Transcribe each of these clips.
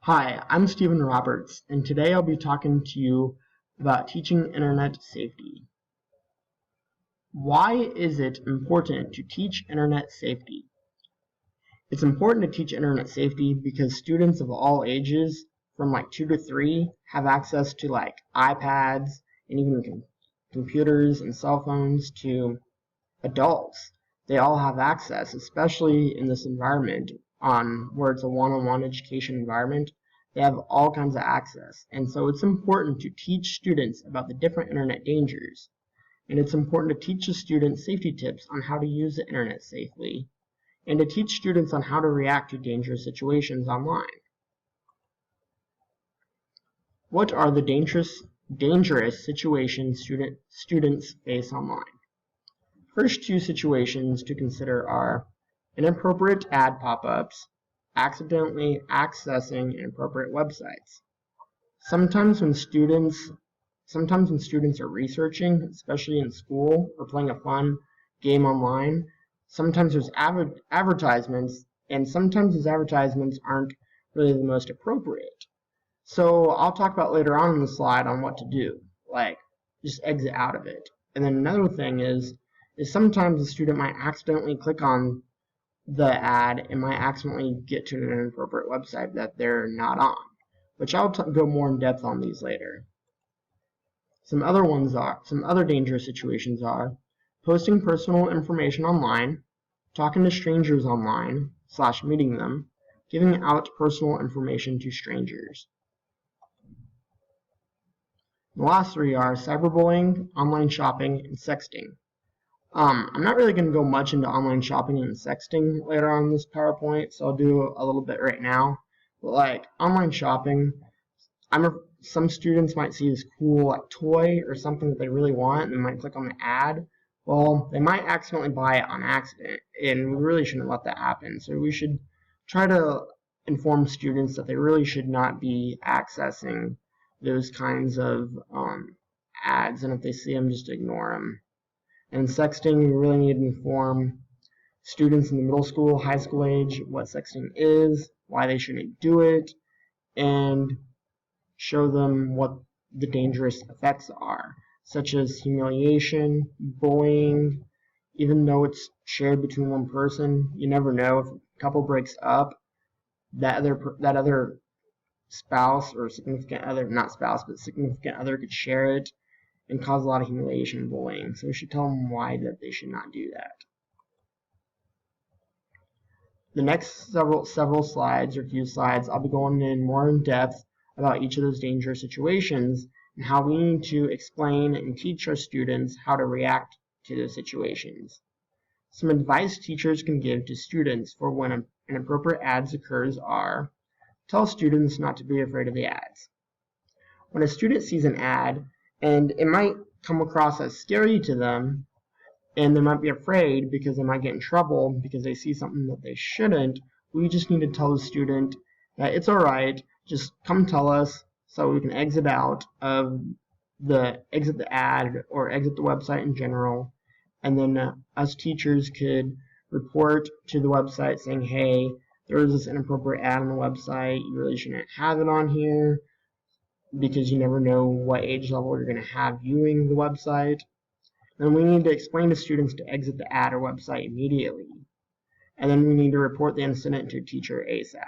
Hi, I'm Stephen Roberts, and today I'll be talking to you about teaching internet safety. Why is it important to teach internet safety? It's important to teach internet safety because students of all ages, from like 2 to 3, have access to like iPads and even computers and cell phones to adults. They all have access, especially in this environment where it's a one-on-one education environment. They have all kinds of access, and so it's important to teach students about the different internet dangers, and it's important to teach the students safety tips on how to use the internet safely, and to teach students on how to react to dangerous situations online. What are the dangerous situations students face online? First two situations to consider are inappropriate ad pop-ups, accidentally accessing inappropriate websites. Sometimes when students are researching, especially in school, or playing a fun game online, sometimes there's advertisements, and sometimes those advertisements aren't really the most appropriate. So I'll talk about later on in the slide on what to do, like just exit out of it. And then another thing is sometimes the student might accidentally click on the ad and might accidentally get to an inappropriate website that they're not on, which I'll go more in depth on these later. Some other dangerous situations are posting personal information online, talking to strangers online / meeting them, giving out personal information to strangers. The last three are cyberbullying, online shopping, and sexting. I'm not really going to go much into online shopping and sexting later on in this PowerPoint, so I'll do a little bit right now. But like online shopping, some students might see this cool like toy or something that they really want, and they might click on the ad. Well, they might accidentally buy it on accident, and we really shouldn't let that happen. So we should try to inform students that they really should not be accessing those kinds of ads, and if they see them, just ignore them. And sexting, we really need to inform students in the middle school, high school age what sexting is, why they shouldn't do it, and show them what the dangerous effects are, such as humiliation, bullying. Even though it's shared between one person, you never know if a couple breaks up, that other spouse or significant other, not spouse, but significant other could share it and cause a lot of humiliation and bullying. So we should tell them why that they should not do that. The next several slides, or few slides, I'll be going in more in depth about each of those dangerous situations and how we need to explain and teach our students how to react to those situations. Some advice teachers can give to students for when inappropriate ads occurs are: tell students not to be afraid of the ads. When a student sees an ad, and it might come across as scary to them, and they might be afraid because they might get in trouble because they see something that they shouldn't, we just need to tell the student that it's alright, just come tell us so we can exit the ad or exit the website in general, and then us teachers could report to the website saying, hey, there was this inappropriate ad on the website, you really shouldn't have it on here, because you never know what age level you're going to have viewing the website. Then we need to explain to students to exit the ad or website immediately. And then we need to report the incident to a teacher ASAP.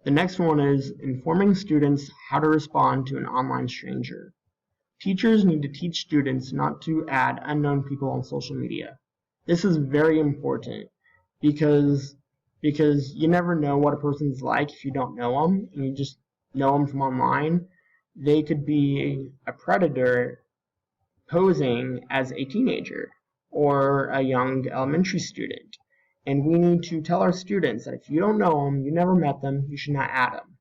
The next one is informing students how to respond to an online stranger. Teachers need to teach students not to add unknown people on social media. This is very important because you never know what a person's like if you don't know them, and you just know them from online. They could be a predator posing as a teenager or a young elementary student. And we need to tell our students that if you don't know them, you never met them, you should not add them.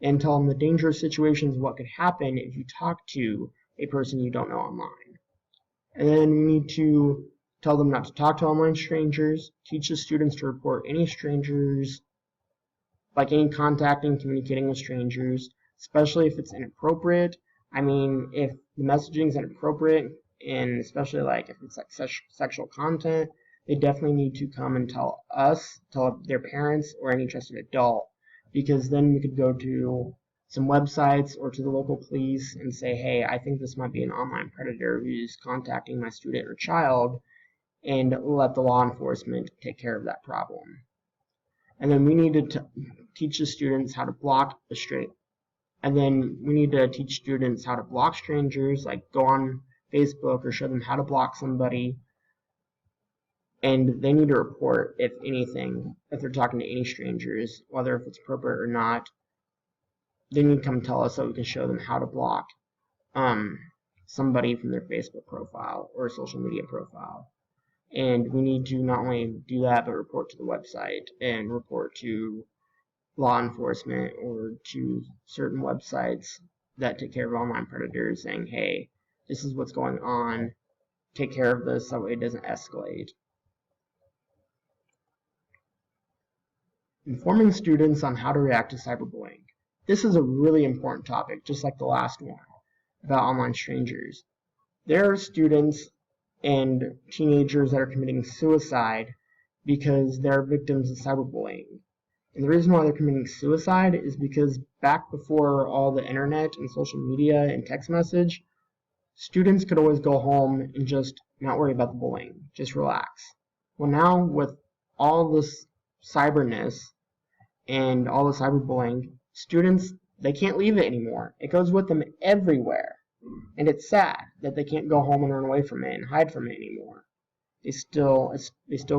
And tell them the dangerous situations, what could happen if you talk to a person you don't know online. And then we need to tell them not to talk to online strangers, teach the students to report any strangers, like any contacting, communicating with strangers, especially if it's inappropriate. I mean, if the messaging is inappropriate, and especially like if it's like sexual content, they definitely need to come and tell their parents or any trusted adult, because then we could go to some websites or to the local police and say, hey, I think this might be an online predator who's contacting my student or child, and let the law enforcement take care of that problem. And then we need to teach the students how to block the strangers, like go on Facebook or show them how to block somebody. And they need to report, if anything, if they're talking to any strangers, whether if it's appropriate or not. They need to come tell us so we can show them how to block somebody from their Facebook profile or social media profile. And we need to not only do that, but report to the website and report to law enforcement or to certain websites that take care of online predators, saying, hey, this is what's going on, take care of this so it doesn't escalate. Informing students on how to react to cyberbullying. This is a really important topic, just like the last one about online strangers. There are students and teenagers that are committing suicide because they're victims of cyberbullying. And the reason why they're committing suicide is because back before all the internet and social media and text message, students could always go home and just not worry about the bullying, just relax. Well, now with all this cyberness and all the cyberbullying, students, they can't leave it anymore. It goes with them everywhere. And it's sad that they can't go home and run away from it and hide from it anymore. They still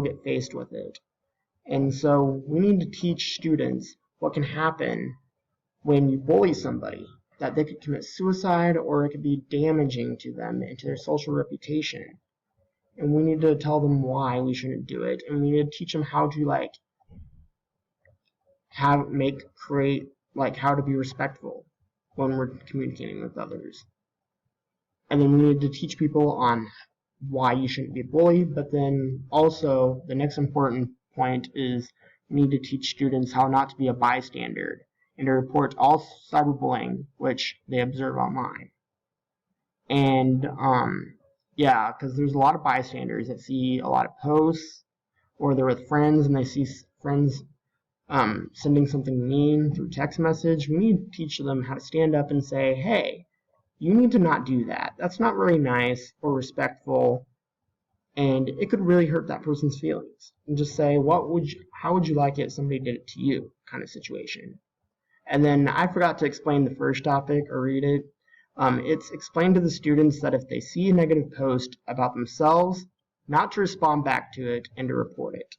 get faced with it. And so we need to teach students what can happen when you bully somebody, that they could commit suicide or it could be damaging to them and to their social reputation. And we need to tell them why we shouldn't do it, and we need to teach them how to how to be respectful when we're communicating with others. And then we need to teach people on why you shouldn't be a bully, but then also the next important point is we need to teach students how not to be a bystander and to report all cyberbullying which they observe online. And yeah, because there's a lot of bystanders that see a lot of posts, or they're with friends and they see friends sending something mean through text message. We need to teach them how to stand up and say, hey, you need to not do that. That's not really nice or respectful, and it could really hurt that person's feelings. And just say, how would you like it if somebody did it to you, kind of situation. And then I forgot to explain the first topic or read it. It's explained to the students that if they see a negative post about themselves, not to respond back to it and to report it.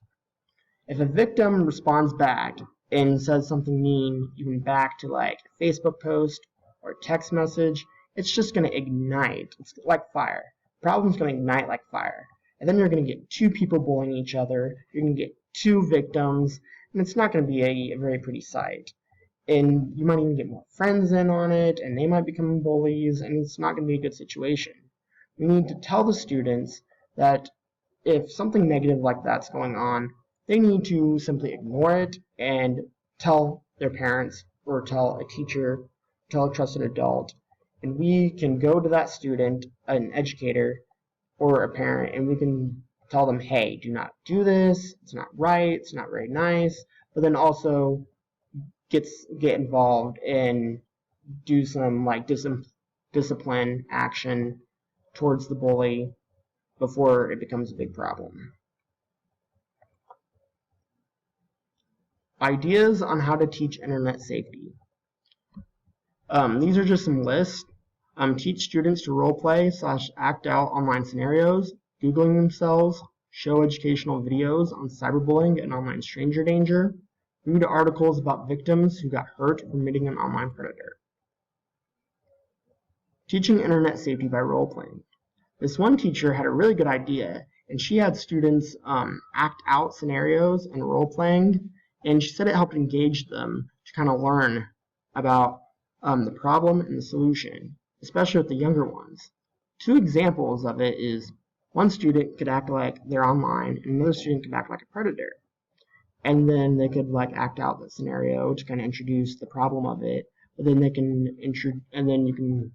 If a victim responds back and says something mean, even back to like a Facebook post or a text message, it's just going to ignite. It's like fire. The problem's going to ignite like fire. And then you're going to get two people bullying each other. You're going to get two victims, and it's not going to be a very pretty sight. And you might even get more friends in on it, and they might become bullies, and it's not going to be a good situation. We need to tell the students that if something negative like that's going on, they need to simply ignore it and tell their parents or tell a teacher, tell a trusted adult, and we can go to that student, an educator, or a parent, and we can tell them, hey, do not do this, it's not right, it's not very nice, but then also get involved and do some like discipline action towards the bully before it becomes a big problem. Ideas on how to teach internet safety. These are just some lists. Teach students to role-play / act out online scenarios, Googling themselves, show educational videos on cyberbullying and online stranger danger, read articles about victims who got hurt from meeting an online predator. Teaching internet safety by role-playing. This one teacher had a really good idea, and she had students act out scenarios and role-playing, and she said it helped engage them to kind of learn about the problem and the solution, especially with the younger ones. Two examples of it is one student could act like they're online, and another student could act like a predator. And then they could like act out the scenario to kind of introduce the problem of it, but then you can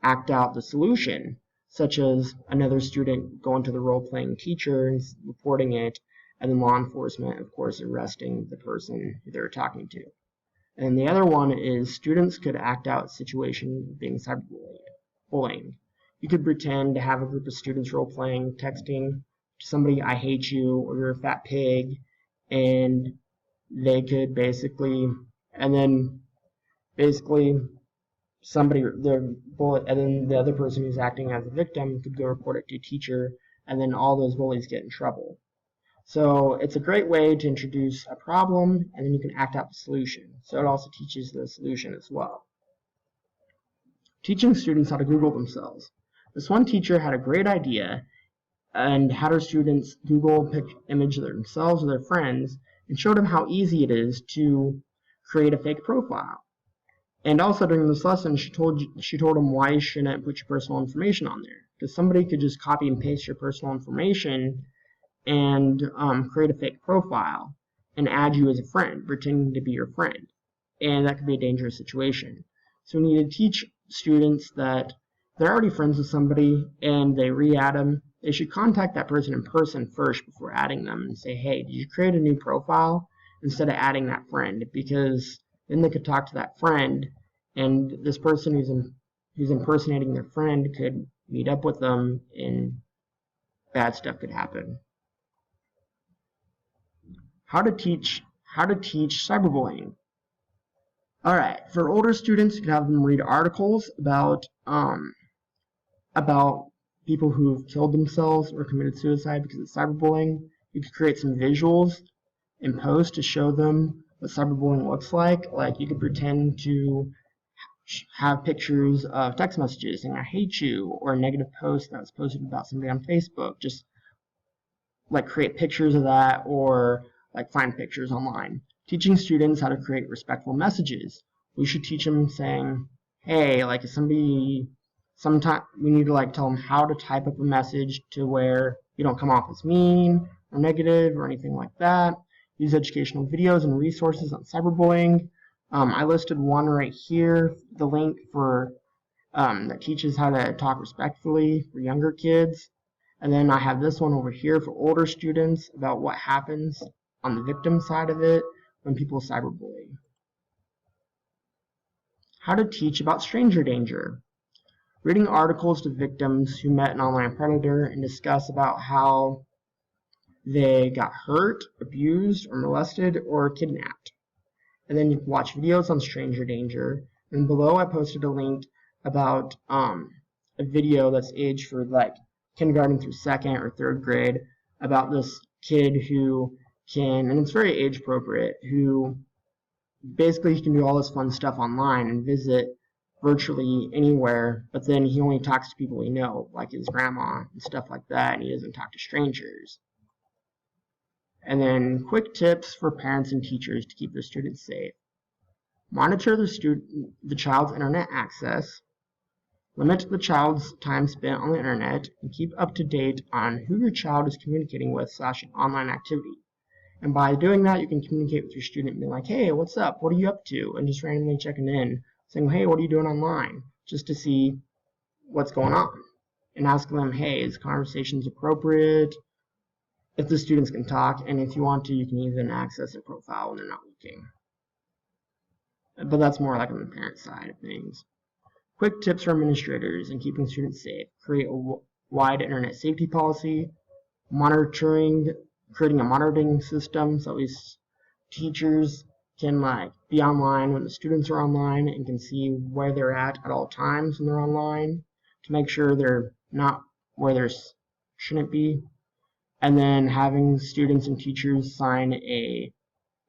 act out the solution. such as another student going to the role-playing teacher and reporting it, and then law enforcement, of course, arresting the person who they're talking to. And the other one is students could act out a situation being cyberbullying. You could pretend to have a group of students role-playing, texting to somebody, "I hate you," or "you're a fat pig," and they could basically, and then somebody, the bullet, and then the other person who's acting as a victim could go report it to a teacher, and then all those bullies get in trouble. So it's a great way to introduce a problem, and then you can act out the solution. So it also teaches the solution as well. Teaching students how to Google themselves. This one teacher had a great idea and had her students Google a image of themselves or their friends and showed them how easy it is to create a fake profile. And also during this lesson, she told them why you shouldn't put your personal information on there, because somebody could just copy and paste your personal information and create a fake profile and add you as a friend, pretending to be your friend, and that could be a dangerous situation. So we need to teach students that they're already friends with somebody and they re-add them. They should contact that person in person first before adding them and say, "Hey, did you create a new profile?" instead of adding that friend, because then they could talk to that friend, and this person who's impersonating their friend could meet up with them, and bad stuff could happen. How to teach cyberbullying. All right, for older students, you can have them read articles about people who've killed themselves or committed suicide because of cyberbullying. You could create some visuals and post to show them what cyberbullying looks like. Like you could pretend to have pictures of text messages saying "I hate you" or a negative post that was posted about somebody on Facebook. Just like create pictures of that, or like find pictures online. Teaching students how to create respectful messages. We should teach them saying, "Hey, like if somebody, sometimes we need to like tell them how to type up a message to where you don't come off as mean or negative or anything like that." Use educational videos and resources on cyberbullying. I listed one right here, the link for that teaches how to talk respectfully for younger kids. And then I have this one over here for older students about what happens on the victim side of it when people cyberbully. How to teach about stranger danger. Reading articles to victims who met an online predator and discuss about how they got hurt, abused, or molested, or kidnapped. And then you can watch videos on stranger danger. And below I posted a link about a video that's aged for like kindergarten through 2nd or 3rd grade about this kid who can, and it's very age appropriate, who basically he can do all this fun stuff online and visit virtually anywhere, but then he only talks to people he knows, like his grandma and stuff like that, and he doesn't talk to strangers. And then quick tips for parents and teachers to keep their students safe. Monitor the child's internet access. Limit the child's time spent on the internet, and keep up to date on who your child is communicating with / online activity. And by doing that, you can communicate with your student and be like, "Hey, what's up? What are you up to?" And just randomly checking in, saying, "Hey, what are you doing online?" just to see what's going on. And asking them, "Hey, is conversations appropriate?" If the students can talk, and if you want to, you can even access their profile when they're not looking. But that's more like on the parent side of things. Quick tips for administrators in keeping students safe. Create a wide internet safety policy. Creating a monitoring system so these teachers can like be online when the students are online and can see where they're at all times when they're online to make sure they're not where they shouldn't be. And then having students and teachers sign a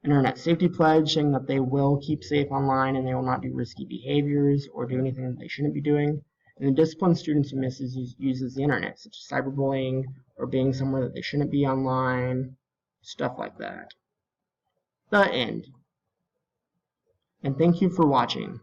internet safety pledge saying that they will keep safe online and they will not do risky behaviors or do anything that they shouldn't be doing. And then discipline students who uses the internet, such as cyberbullying or being somewhere that they shouldn't be online, stuff like that. The end. And thank you for watching.